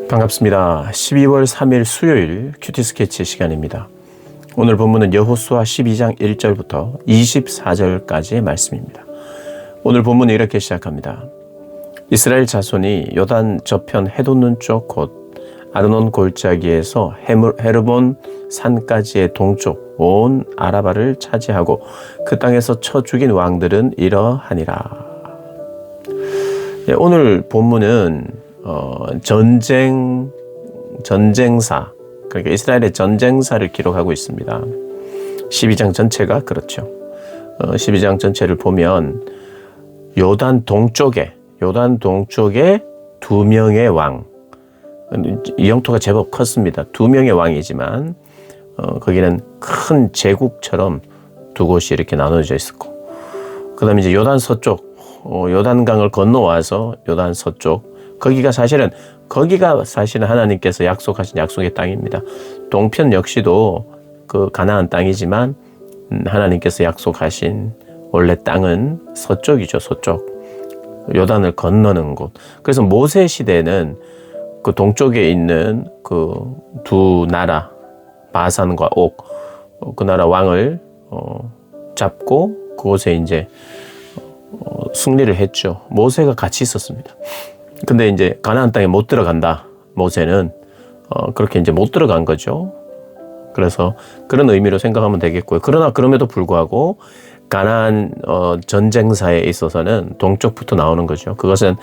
반갑습니다. 12월 3일 수요일 큐티 스케치 시간입니다. 오늘 본문은 여호수아 12장 1절부터 24절까지의 말씀입니다. 오늘 본문은 이렇게 시작합니다. 이스라엘 자손이 요단 저편 해돋는 쪽 곧 아르논 골짜기에서 헤르본 산까지의 동쪽 온 아라바를 차지하고 그 땅에서 쳐 죽인 왕들은 이러하니라. 오늘 본문은 전쟁사, 그러니까 이스라엘의 전쟁사를 기록하고 있습니다. 12장 전체가 그렇죠. 12장 전체를 보면 요단 동쪽에 두 명의 왕, 이 영토가 제법 컸습니다. 두 명의 왕이지만 거기는 큰 제국처럼 두 곳이 이렇게 나눠져 있었고, 그 다음에 이제 요단 서쪽, 요단강을 건너와서 요단 서쪽, 거기가 사실은 하나님께서 약속하신 약속의 땅입니다. 동편 역시도 그 가나안 땅이지만 하나님께서 약속하신 원래 땅은 서쪽이죠. 서쪽. 요단을 건너는 곳. 그래서 모세 시대는 그 동쪽에 있는 그 두 나라, 바산과 옥, 그 나라 왕을 잡고 그곳에 이제 승리를 했죠. 모세가 같이 있었습니다. 근데 이제 가나안 땅에 못 들어간다. 모세는 그렇게 이제 못 들어간 거죠. 그래서 그런 의미로 생각하면 되겠고요. 그러나 그럼에도 불구하고 가나안 전쟁사에 있어서는 동쪽부터 나오는 거죠. 그것은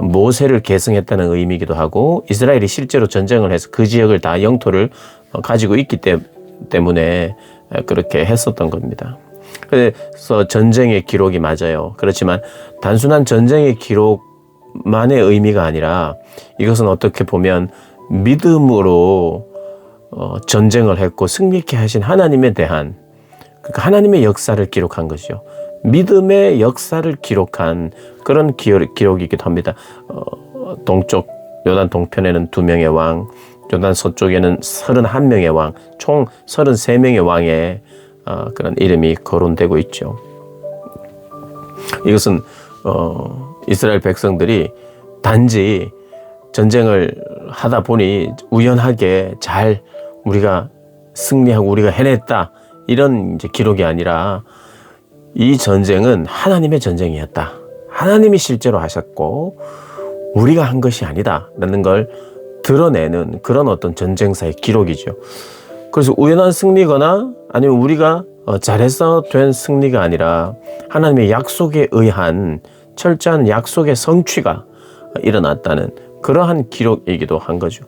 모세를 계승했다는 의미이기도 하고 이스라엘이 실제로 전쟁을 해서 그 지역을 다 영토를 가지고 있기 때문에 그렇게 했었던 겁니다. 그래서 전쟁의 기록이 맞아요. 그렇지만 단순한 전쟁의 기록만의 의미가 아니라 이것은 어떻게 보면 믿음으로 전쟁을 했고 승리케 하신 하나님에 대한, 그러니까 하나님의 역사를 기록한 것이죠. 믿음의 역사를 기록한 그런 기록이기도 합니다. 동쪽 요단 동편에는 2명의 왕, 요단 서쪽에는 31명의 왕, 총 33명의 왕의 그런 이름이 거론되고 있죠. 이것은 이스라엘 백성들이 단지 전쟁을 하다 보니 우연하게 잘 우리가 승리하고 우리가 해냈다, 이런 이제 기록이 아니라 이 전쟁은 하나님의 전쟁이었다. 하나님이 실제로 하셨고 우리가 한 것이 아니다 라는 걸 드러내는 그런 어떤 전쟁사의 기록이죠. 그래서 우연한 승리거나 아니면 우리가 잘해서 된 승리가 아니라 하나님의 약속에 의한 철저한 약속의 성취가 일어났다는 그러한 기록이기도 한 거죠.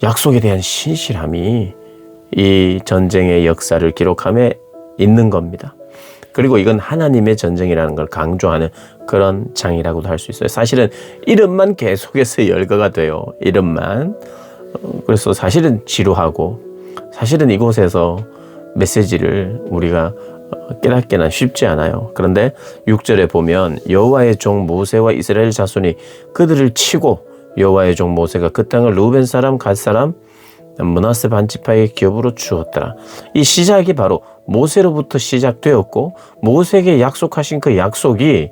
약속에 대한 신실함이 이 전쟁의 역사를 기록함에 있는 겁니다. 그리고 이건 하나님의 전쟁이라는 걸 강조하는 그런 장이라고도 할 수 있어요. 사실은 이름만 계속해서 열거가 돼요. 이름만. 그래서 사실은 지루하고 사실은 이곳에서 메시지를 우리가 깨닫기는 쉽지 않아요. 그런데 6절에 보면 여호와의 종 모세와 이스라엘 자손이 그들을 치고 여호와의 종 모세가 그 땅을 루벤 사람, 갓 사람, 므낫세 반지파의 기업으로 주었더라. 이 시작이 바로 모세로부터 시작되었고 모세에게 약속하신 그 약속이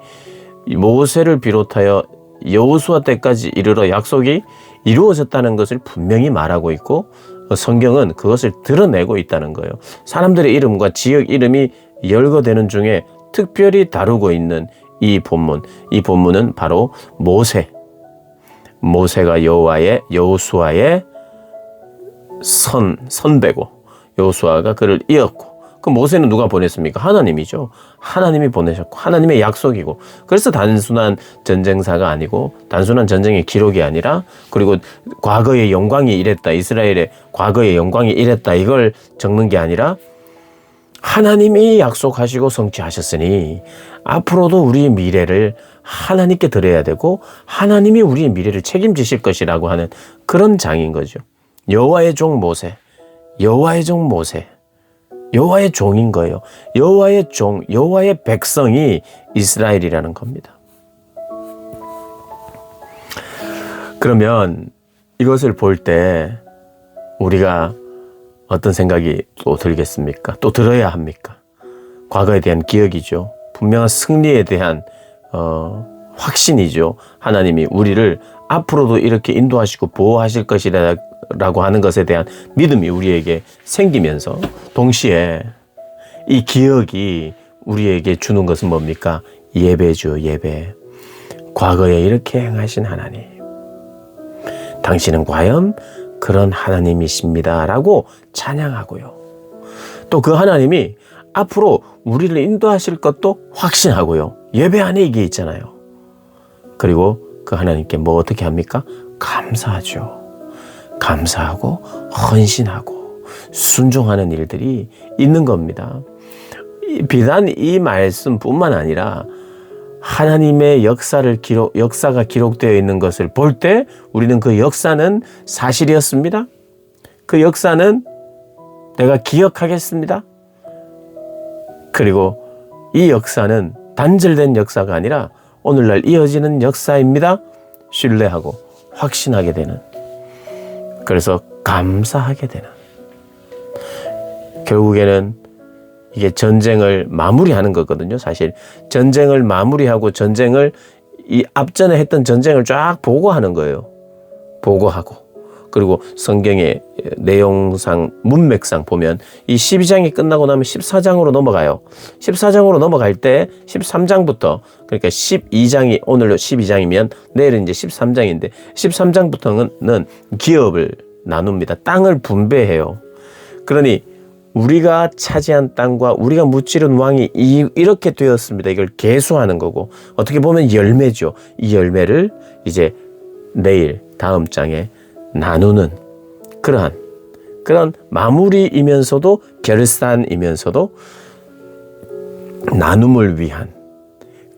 모세를 비롯하여 여호수아 때까지 이르러 약속이 이루어졌다는 것을 분명히 말하고 있고 성경은 그것을 드러내고 있다는 거예요. 사람들의 이름과 지역 이름이 열거되는 중에 특별히 다루고 있는 이 본문은 바로 모세가 여호수아의 선배고 여호수아가 그를 이었고, 그 모세는 누가 보냈습니까? 하나님이죠. 하나님이 보내셨고 하나님의 약속이고, 그래서 단순한 전쟁사가 아니고 단순한 전쟁의 기록이 아니라, 그리고 과거의 영광이 이랬다, 이스라엘의 과거의 영광이 이랬다, 이걸 적는 게 아니라 하나님이 약속하시고 성취하셨으니 앞으로도 우리의 미래를 하나님께 드려야 되고 하나님이 우리의 미래를 책임지실 것이라고 하는 그런 장인 거죠. 여호와의 종 모세, 여호와의 종인 거예요. 여호와의 종, 여호와의 백성이 이스라엘이라는 겁니다. 그러면 이것을 볼 때 우리가 어떤 생각이 또 들겠습니까? 또 들어야 합니까? 과거에 대한 기억이죠. 분명한 승리에 대한 확신이죠. 하나님이 우리를 앞으로도 이렇게 인도하시고 보호하실 것이라고 하는 것에 대한 믿음이 우리에게 생기면서 동시에 이 기억이 우리에게 주는 것은 뭡니까? 예배죠, 예배. 과거에 이렇게 행하신 하나님. 당신은 과연 그런 하나님이십니다. 라고 찬양하고요. 또 그 하나님이 앞으로 우리를 인도하실 것도 확신하고요. 예배 안에 이게 있잖아요. 그리고 그 하나님께 뭐 어떻게 합니까? 감사하죠. 감사하고 헌신하고 순종하는 일들이 있는 겁니다. 비단 이 말씀뿐만 아니라 하나님의 역사가 기록되어 있는 것을 볼 때 우리는 그 역사는 사실이었습니다. 그 역사는 내가 기억하겠습니다. 그리고 이 역사는 단절된 역사가 아니라 오늘날 이어지는 역사입니다. 신뢰하고 확신하게 되는, 그래서 감사하게 되는, 결국에는 이게 전쟁을 마무리하는 거거든요. 사실 전쟁을 마무리하고 전쟁을 이 앞전에 했던 전쟁을 쫙 보고하는 거예요. 보고하고, 그리고 성경의 내용상 문맥상 보면 이 12장이 끝나고 나면 14장으로 넘어가요. 14장으로 넘어갈 때 13장부터, 그러니까 12장이 오늘로 12장이면 내일은 이제 13장인데 13장부터는 기업을 나눕니다. 땅을 분배해요. 그러니 우리가 차지한 땅과 우리가 무찌른 왕이 이렇게 되었습니다. 이걸 계수하는 거고, 어떻게 보면 열매죠. 이 열매를 이제 내일 다음 장에 나누는 그런 마무리이면서도 결산이면서도 나눔을 위한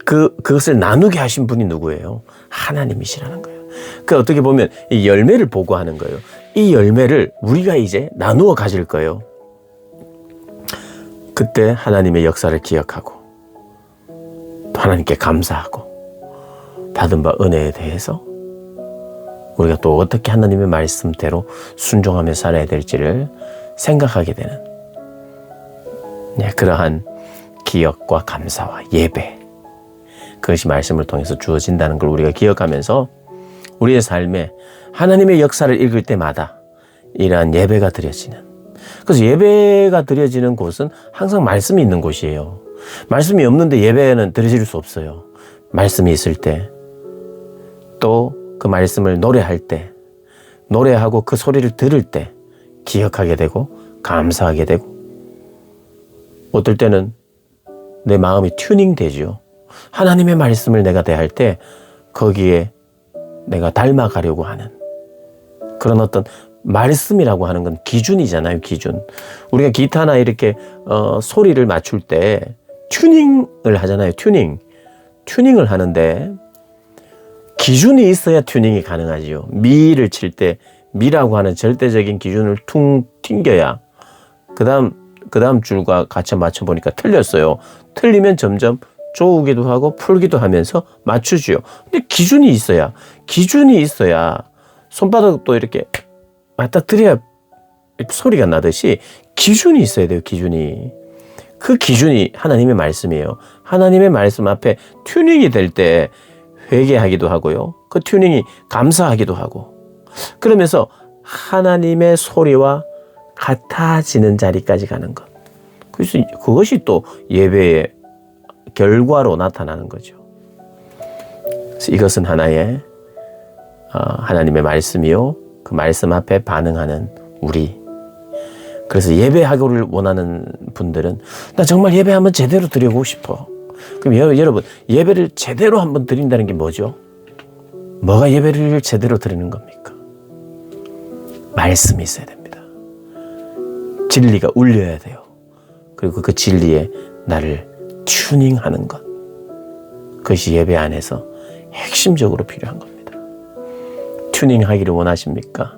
그것을 나누게 하신 분이 누구예요? 하나님이시라는 거예요. 그 어떻게 보면 이 열매를 보고하는 거예요. 이 열매를 우리가 이제 나누어 가질 거예요. 그때 하나님의 역사를 기억하고 또 하나님께 감사하고 받은 바 은혜에 대해서 우리가 또 어떻게 하나님의 말씀대로 순종하며 살아야 될지를 생각하게 되는 그러한 기억과 감사와 예배, 그것이 말씀을 통해서 주어진다는 걸 우리가 기억하면서 우리의 삶에 하나님의 역사를 읽을 때마다 이러한 예배가 드려지는, 그래서 예배가 드려지는 곳은 항상 말씀이 있는 곳이에요. 말씀이 없는데 예배는 드려질 수 없어요. 말씀이 있을 때, 또 그 말씀을 노래할 때, 노래하고 그 소리를 들을 때 기억하게 되고 감사하게 되고, 어떨 때는 내 마음이 튜닝 되죠. 하나님의 말씀을 내가 대할 때 거기에 내가 닮아가려고 하는 그런 어떤 말씀이라고 하는 건 기준이잖아요. 기준. 우리가 기타나 이렇게 소리를 맞출 때 튜닝을 하잖아요. 튜닝을 하는데 기준이 있어야 튜닝이 가능하지요. 미를 칠 때 미라고 하는 절대적인 기준을 퉁 튕겨야 그 다음 줄과 같이 맞춰보니까 틀렸어요. 틀리면 점점 조우기도 하고 풀기도 하면서 맞추지요. 근데 기준이 있어야 손바닥도 이렇게 맞닥뜨려야 소리가 나듯이 기준이 있어야 돼요. 기준이. 그 기준이 하나님의 말씀이에요. 하나님의 말씀 앞에 튜닝이 될 때 회개하기도 하고요. 그 튜닝이 감사하기도 하고, 그러면서 하나님의 소리와 같아지는 자리까지 가는 것. 그래서 그것이 또 예배의 결과로 나타나는 거죠. 그래서 이것은 하나의 하나님의 말씀이요, 그 말씀 앞에 반응하는 우리. 그래서 예배하기를 원하는 분들은 나 정말 예배 한번 제대로 드리고 싶어. 그럼 여러분, 예배를 제대로 한번 드린다는 게 뭐죠? 뭐가 예배를 제대로 드리는 겁니까? 말씀이 있어야 됩니다. 진리가 울려야 돼요. 그리고 그 진리에 나를 튜닝하는 것, 그것이 예배 안에서 핵심적으로 필요한 겁니다. 튜닝하기를 원하십니까?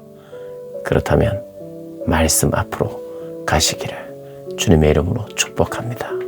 그렇다면 말씀 앞으로 가시기를 주님의 이름으로 축복합니다.